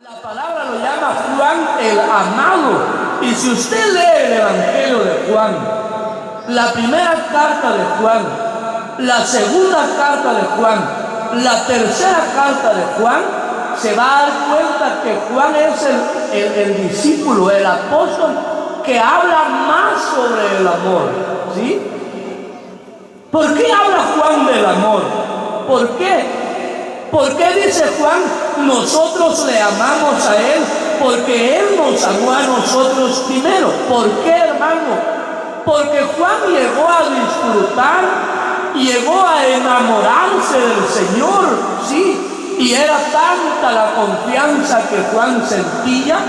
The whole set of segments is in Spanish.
La palabra lo llama Juan el amado. Y si usted lee el Evangelio de Juan, la primera carta de Juan, la segunda carta de Juan, la tercera carta de Juan, se va a dar cuenta que Juan es el discípulo, el apóstol que habla más sobre el amor, ¿sí? ¿Por qué habla Juan del amor? ¿Por qué? ¿Por qué dice Juan, nosotros le amamos a Él? Porque Él nos amó a nosotros primero. ¿Por qué, hermano? Porque Juan llegó a disfrutar, llegó a enamorarse del Señor, ¿sí? Y era tanta la confianza que Juan sentía,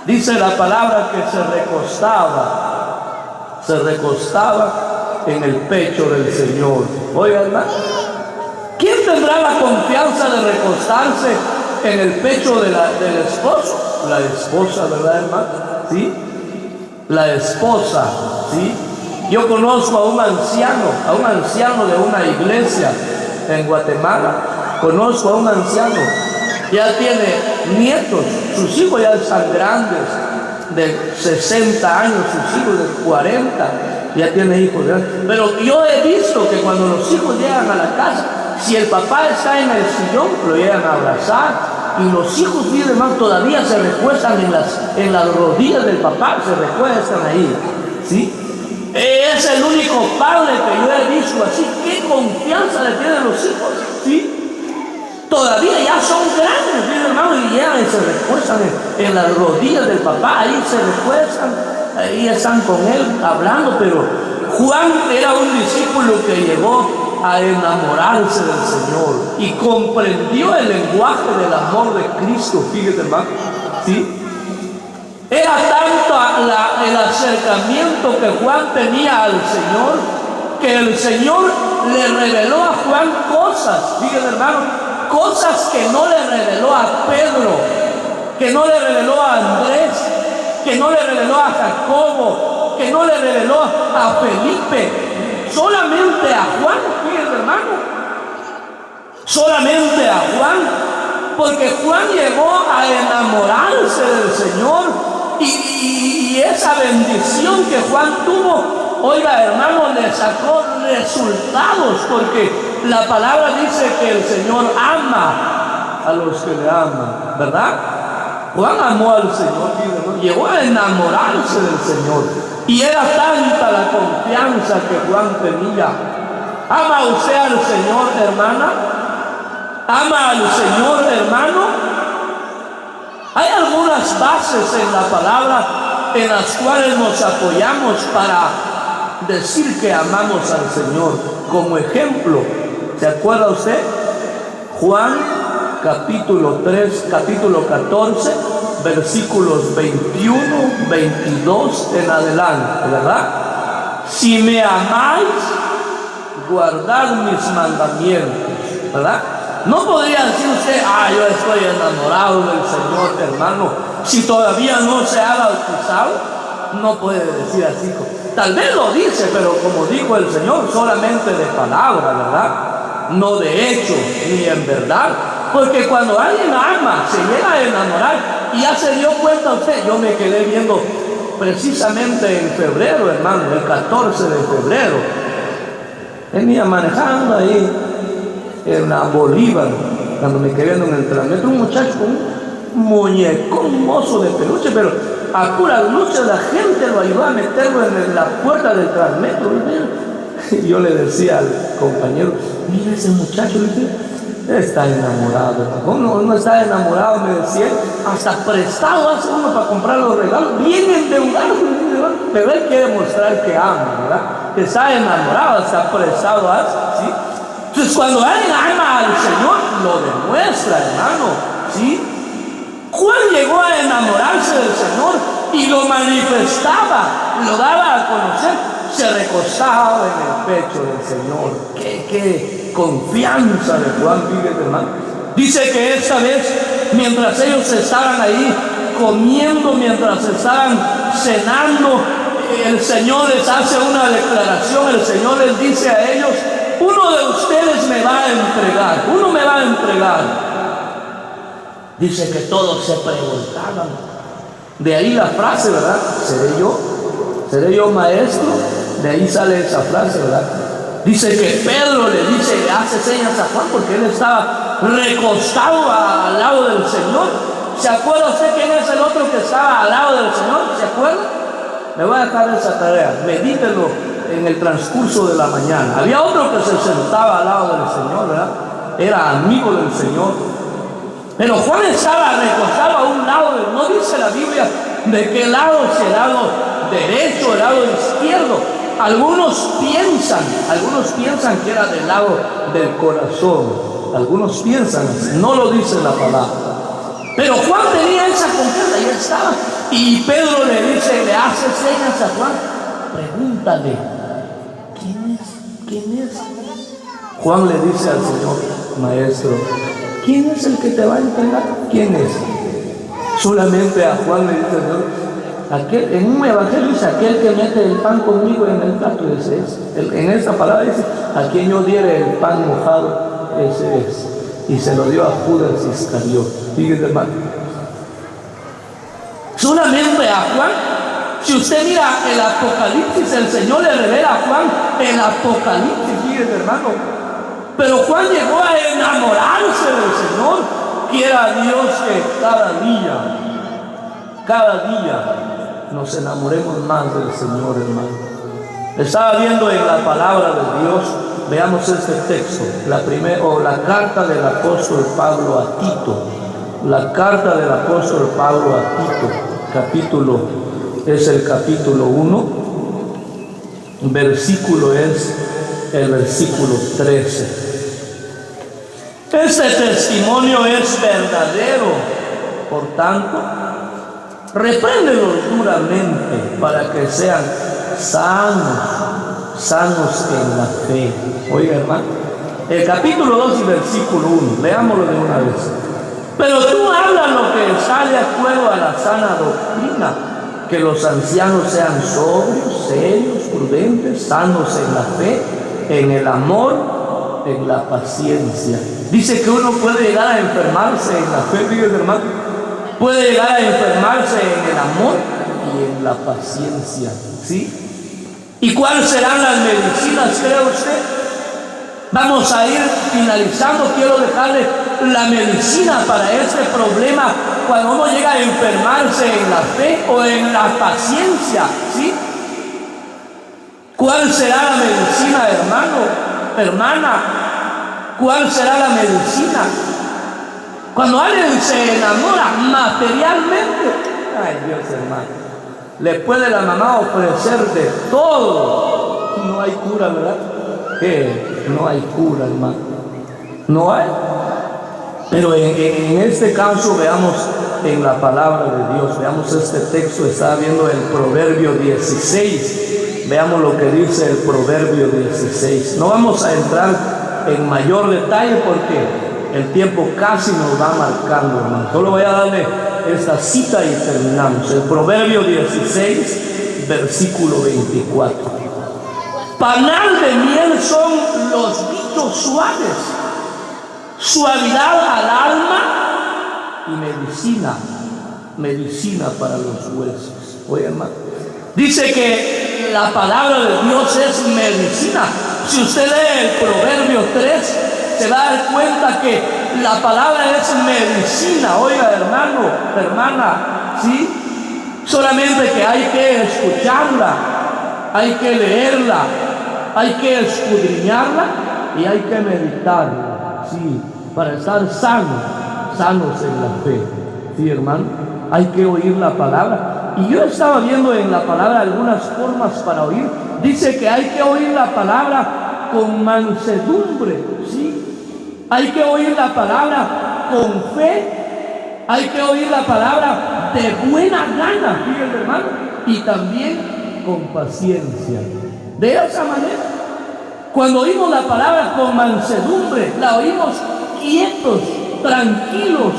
dice la palabra, que se recostaba en el pecho del Señor. Oiga, hermano, ¿quién tendrá la confianza de recostarse en el pecho del esposo? La esposa, ¿verdad, hermano? ¿Sí? La esposa, ¿sí? Yo conozco a un anciano de una iglesia en Guatemala. Conozco a un anciano, ya tiene nietos, sus hijos ya están grandes, de 60 años, sus hijos de 40, ya tiene hijos grandes. Pero yo he visto que cuando los hijos llegan a la casa, si el papá está en el sillón, lo llegan a abrazar, y los hijos, miren, hermano, todavía se recuestan en las rodillas del papá, se recuestan ahí, ¿sí? Es el único padre que yo he visto así. ¿Qué confianza le tienen los hijos? ¿Sí? Todavía ya son grandes, miren, hermano, y llegan y se recuestan en las rodillas del papá, ahí se recuestan, ahí están con él hablando. Pero Juan era un discípulo que llegó a enamorarse del Señor y comprendió el lenguaje del amor de Cristo. Fíjate, hermano, ¿sí? Era tanto el acercamiento que Juan tenía al Señor, que el Señor le reveló a Juan cosas, fíjate, hermano, cosas que no le reveló a Pedro, que no le reveló a Andrés, que no le reveló a Jacobo, que no le reveló a Felipe, solamente a Juan, fíjate, hermano, solamente a Juan, porque Juan llegó a enamorarse del Señor. Y esa bendición que Juan tuvo, oiga, hermano, le sacó resultados, porque la palabra dice que el Señor ama a los que le aman, ¿verdad? Juan amó al Señor, ¿no? Llegó a enamorarse del Señor, y era tanta la confianza que Juan tenía. ¿Ama usted al Señor, hermana? ¿Ama al Señor, hermano? Hay algunas bases en la palabra en las cuales nos apoyamos para decir que amamos al Señor. Como ejemplo, ¿se acuerda usted? Juan capítulo 3, capítulo 14, versículos 21, 22 en adelante, ¿verdad? Si me amáis, guardad mis mandamientos, ¿verdad? No podría decir usted, yo estoy enamorado del Señor, hermano. Si todavía no se ha bautizado, no puede decir así. Tal vez lo dice, pero como dijo el Señor, solamente de palabra, ¿verdad? No de hecho, ni en verdad. Porque cuando alguien ama, se llega a enamorar, y ya se dio cuenta usted. Yo me quedé viendo precisamente en febrero, hermano, el 14 de febrero. Venía manejando ahí en la Bolívar, cuando me quedé viendo en el transmetro, un muchacho con un muñecón, un mozo de peluche, pero a pura lucha la gente lo ayudó a meterlo en la puerta del transmetro. Y yo le decía al compañero, mira ese muchacho, está enamorado. Uno está enamorado, me decía, hasta prestado hace uno para comprar los regalos, bien endeudado, pero él quiere mostrar que ama, ¿verdad? Que está enamorado, hasta prestado hace, ¿sí? Entonces, cuando alguien ama al Señor, lo demuestra, hermano, ¿sí? Juan llegó a enamorarse del Señor y lo manifestaba, lo daba a conocer, se recostaba en el pecho del Señor. ¡Qué confianza de Juan! Fíjate, hermano. Dice que esta vez, mientras ellos estaban ahí comiendo, mientras estaban cenando, el Señor les hace una declaración. El Señor les dice a ellos, uno de ustedes me va a entregar, uno me va a entregar. Dice que todos se preguntaban. De ahí la frase, ¿verdad? ¿Seré yo? ¿Seré yo maestro? De ahí sale esa frase, ¿verdad? Dice que Pedro le hace señas a Juan porque él estaba recostado al lado del Señor. ¿Se acuerda usted quién es el otro que estaba al lado del Señor? ¿Se acuerda? Me voy a dejar esa tarea, medítelo en el transcurso de la mañana. Había otro que se sentaba al lado del Señor, ¿verdad? Era amigo del Señor. Pero Juan estaba recostado a un lado, no dice la Biblia de qué lado, si el lado derecho o el lado izquierdo. Algunos piensan que era del lado del corazón. Algunos piensan, no lo dice la palabra. Pero Juan tenía esa confianza, ahí estaba. Y Pedro le hace señas a Juan. Pregúntale, ¿quién es? Juan le dice al Señor, maestro, ¿quién es el que te va a entregar? ¿Quién es? Solamente a Juan le dice, en un evangelio dice, aquel que mete el pan conmigo en el plato, ese es. En esta palabra dice, a quien yo diere el pan mojado, ese es. Y se lo dio a Judas Iscariote. Fíjense, hermano. Solamente a Juan. Si usted mira el Apocalipsis, el Señor le revela a Juan el Apocalipsis, fíjense, hermano. Pero Juan llegó a enamorarse del Señor, quiera Dios que cada día nos enamoremos más del Señor, hermano. Estaba viendo en la palabra de Dios, veamos este texto, la carta del apóstol Pablo a Tito. La carta del apóstol Pablo a Tito, es el capítulo 1, versículo es el versículo 13. Este testimonio es verdadero, por tanto, repréndelos duramente para que sean sanos en la fe. Oiga, hermano, el capítulo 2 y versículo 1, leámoslo de una vez. Pero tú hablas lo que está de acuerdo a la sana doctrina, que los ancianos sean sobrios, serios, prudentes, sanos en la fe, en el amor, en la paciencia. Dice que uno puede llegar a enfermarse en la fe, fíjese, hermano. Puede llegar a enfermarse en el amor y en la paciencia, ¿sí? ¿Y cuáles serán las medicinas, cree usted? Vamos a ir finalizando. Quiero dejarle la medicina para este problema cuando uno llega a enfermarse en la fe o en la paciencia, ¿sí? ¿Cuál será la medicina, hermano, hermana? ¿Cuál será la medicina? Cuando alguien se enamora materialmente, ay Dios, hermano, le puede la mamá ofrecer de todo. No hay cura, ¿verdad? ¿Qué? No hay cura, hermano. No hay. Pero en este caso veamos en la palabra de Dios, veamos este texto. Estaba viendo el Proverbio 16. Veamos lo que dice el Proverbio 16. No vamos a entrar en mayor detalle porque el tiempo casi nos va marcando, hermano. Solo voy a darle esta cita y terminamos. El Proverbio 16, versículo 24. Panal de miel son los dichos suaves, suavidad al alma y medicina para los huesos. Oye, hermano, dice que la palabra de Dios es medicina. Si usted lee el Proverbio 3, se va a dar cuenta que la palabra es medicina. Oiga, hermano, hermana, ¿sí? Solamente que hay que escucharla, hay que leerla, hay que escudriñarla y hay que meditarla, ¿sí? Para estar sanos en la fe, ¿sí, hermano? Hay que oír la palabra. Y yo estaba viendo en la palabra algunas formas para oír. Dice que hay que oír la palabra con mansedumbre, ¿sí? Hay que oír la palabra con fe. Hay que oír la palabra de buena gana, fíjense, hermano, y también con paciencia. De esa manera, cuando oímos la palabra con mansedumbre, la oímos quietos, tranquilos.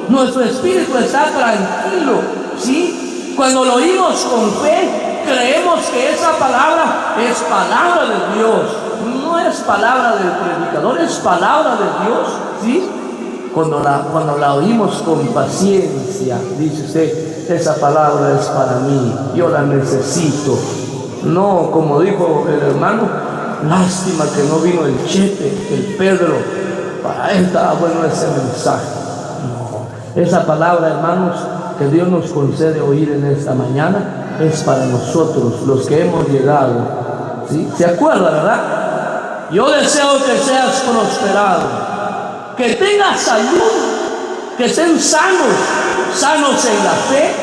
Nuestro espíritu está tranquilo, ¿sí? Cuando lo oímos con fe, creemos que esa palabra es palabra de Dios. No es palabra del predicador, es palabra de Dios, ¿sí? cuando la oímos con paciencia, dice usted, esa palabra es para mí, yo la necesito. No, como dijo el hermano, lástima que no vino el Chepe, el Pedro, para él estaba bueno ese mensaje. No, esa palabra, hermanos, que Dios nos concede oír en esta mañana, es para nosotros, los que hemos llegado. ¿Sí? ¿Se acuerda, verdad? Yo deseo que seas prosperado, que tengas salud, que estén sanos, sanos en la fe,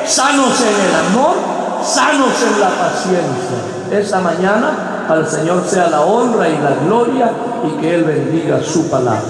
sanos en el amor, sanos en la paciencia. Esta mañana al Señor sea la honra y la gloria y que Él bendiga su palabra.